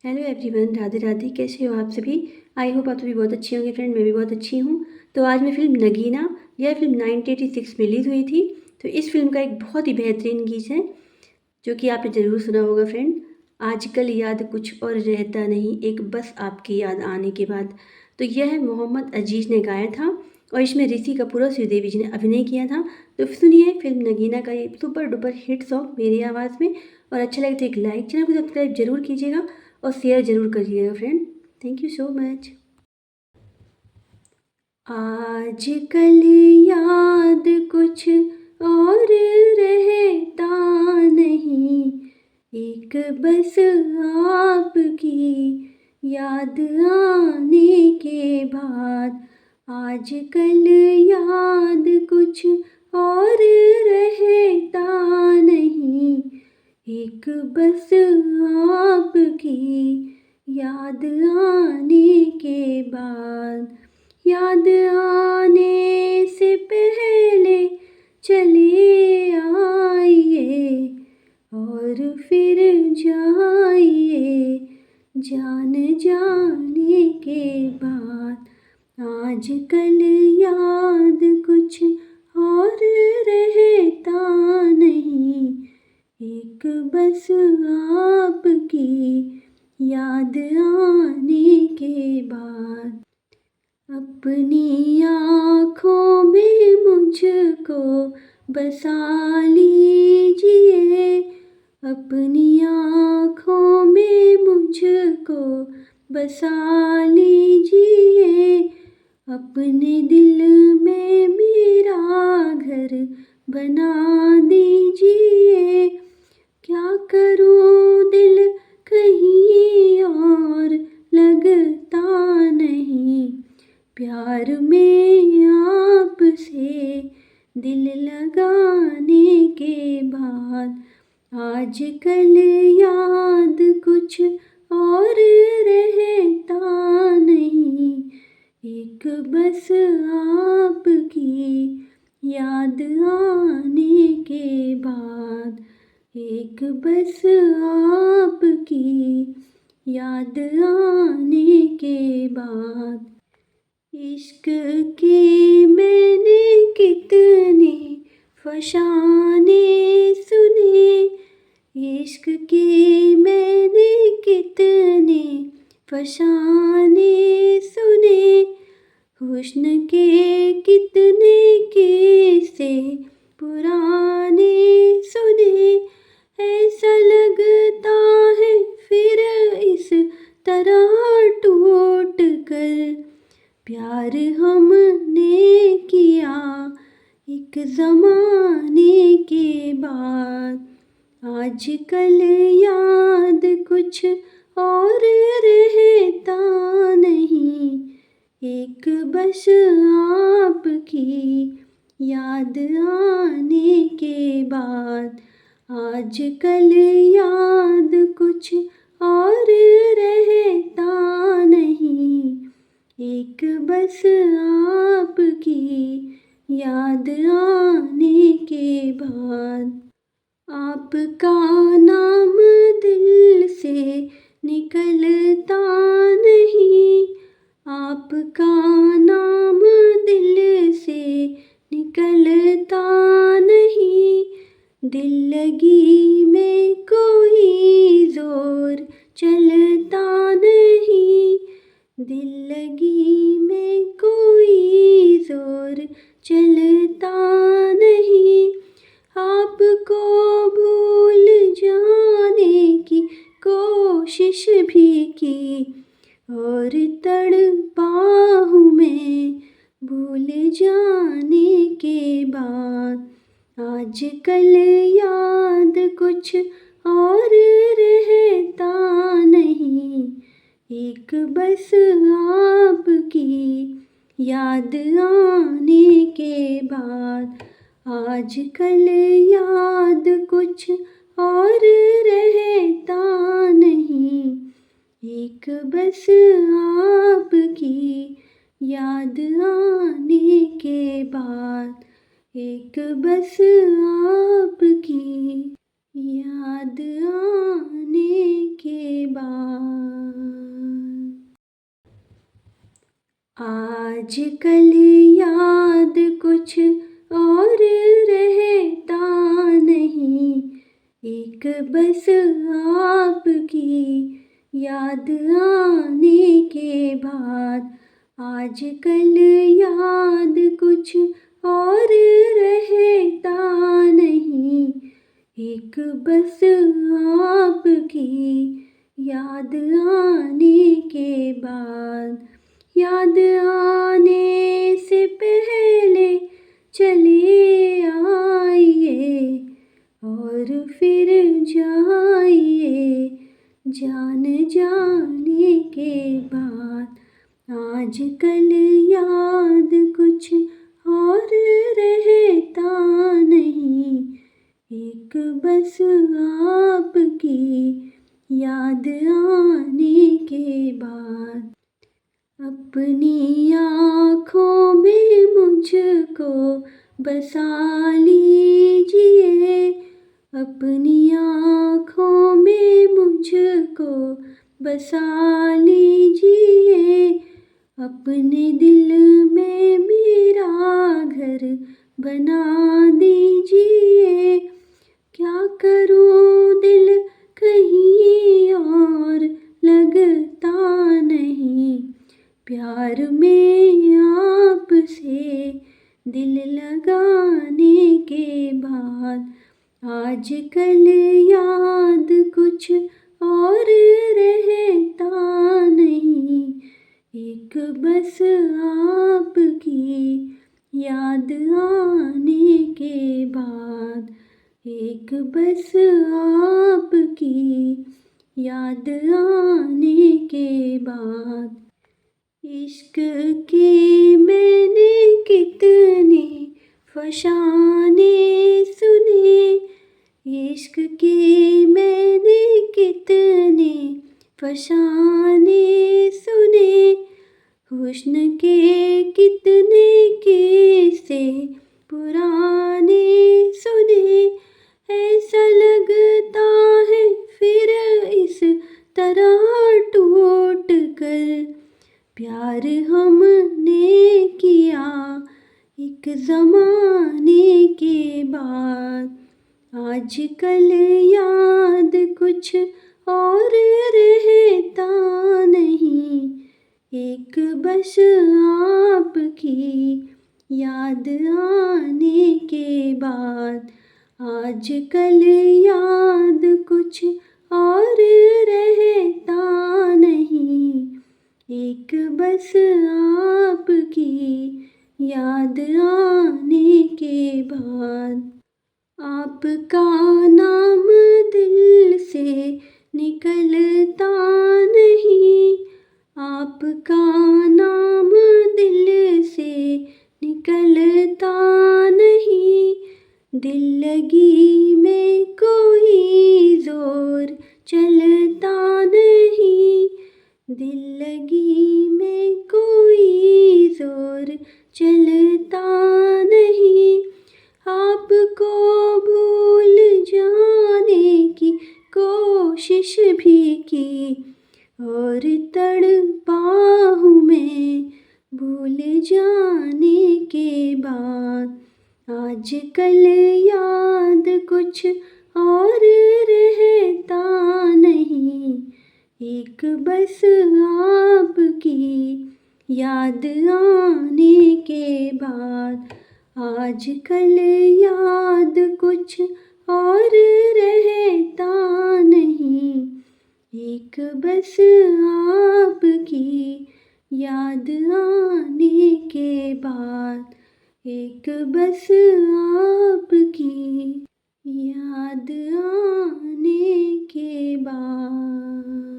Hello everyone, Radhe Radhe. कैसे हो आप सभी? आई होप आप सभी बहुत अच्छे होंगे फ्रेंड। मैं भी बहुत अच्छी हूँ। तो आज मैं फ़िल्म नगीना, यह फ़िल्म 1986 में रिलीज़ हुई थी। तो इस फ़िल्म का एक बहुत ही बेहतरीन गीत है जो कि आपने ज़रूर सुना होगा फ्रेंड। आजकल याद कुछ और रहता नहीं, एक बस आपकी याद आने के बाद। तो यह मोहम्मद अजीज़ ने गाया था और इसमें ऋषि कपूर और श्रीदेवी जी ने अभिनय किया था। तो सुनिए फ़िल्म नगीना का ये सुपर डुपर हिट सॉन्ग मेरी आवाज़ में। और अच्छा लगे तो एक लाइक, चैनल को सब्सक्राइब जरूर कीजिएगा और शेयर ज़रूर करिएगा friend. Thank you so much. आजकल याद कुछ और रहता नहीं, एक बस आपकी याद आने के बाद। आजकल याद कुछ और रहता नहीं, एक बस आपकी याद आने के बाद। याद आने से पहले चले आइए और फिर जाइए जान जाने के बाद। आजकल याद कुछ और रहता नहीं, एक बस आपकी याद आने के बाद। अपनी आँखों में मुझको बसा लीजिए, अपनी आँखों में मुझको बसा लीजिए, अपने दिल में मेरा घर बना दीजिए। क्या करूं दिल कहीं और लगता नहीं, प्यार में आपसे दिल लगाने के बाद। आजकल याद कुछ और रहता नहीं, एक बस आपकी याद आने के बाद। एक बस आपकी याद आने के बाद। इश्क के मैंने कितने फसाने सुने, इश्क के मैंने कितने फसाने सुने, हुस्न के कितने किस्से पुराने सुने। ऐसा लगता है फिर इस तरह टूट कर प्यार हमने किया एक ज़माने के बाद। आजकल याद कुछ और रहता नहीं, एक बस आपकी याद आने के बाद। आजकल याद कुछ और रहता नहीं, एक बस आपकी याद आने के बाद। आपका नाम दिल से निकलता नहीं, आपका नाम दिल से निकलता नहीं, दिल लगी में कोई जोर चलता नहीं, दिल लगी में कोई जोर चलता नहीं। आपको भूल जाने की कोशिश भी की और तड़पा हूँ मैं भूल जाने के बाद। आजकल याद कुछ और रहता नहीं, एक बस आपकी याद आने के बाद। आजकल याद कुछ और रहता नहीं, एक बस आपकी याद आने के बाद। एक बस आपकी याद आने के बाद। आजकल याद कुछ और रहता नहीं, एक बस आपकी याद आने के बाद। आजकल याद कुछ और रहता नहीं, एक बस आपकी याद आने के बाद। याद आने से पहले चले आइए और फिर जाइए जान जाने के बाद। आजकल याद कुछ और रहता नहीं, एक बस आपकी याद आने के बाद। अपनी आँखों में मुझको बसा लीजिए, अपनी आँखों में मुझको बसा लीजिए, अपने दिल में मेरा घर बना दीजिए। क्या करूं दिल कहीं और लगता नहीं, प्यार में आपसे दिल लगाने के बाद। आजकल याद कुछ और रहता नहीं, एक बस आपकी याद आने के बाद। एक बस आपकी याद आने के बाद। इश्क के मैंने कितने फसाने सुने, इश्क के मैंने कितने फसाने सुने, हुस्न के कितने किस्से पुराने सुने। ऐसा लगता है फिर इस तरह टूट कर प्यार हमने किया एक ज़माने के बाद। आजकल याद कुछ और रहता नहीं, एक बस आपकी याद आने के बाद। आजकल याद कुछ और रहता नहीं, एक बस आपकी याद आने के बाद। आपका नाम दिल से निकलता नहीं, आपका नाम दिल से निकलता नहीं। दिल लगी में कोई जोर चलता नहीं, दिल लगी में कोई जोर चलता नहीं। आपको भूल जाने की कोशिश भी की और तड़पा हूँ मैं भूल जाने के बाद। आजकल याद कुछ और रहता नहीं, एक बस आपकी याद आने के बाद। आजकल याद कुछ और रहता नहीं, एक बस आपकी याद आने के बाद। एक बस आपकी याद आने के बाद।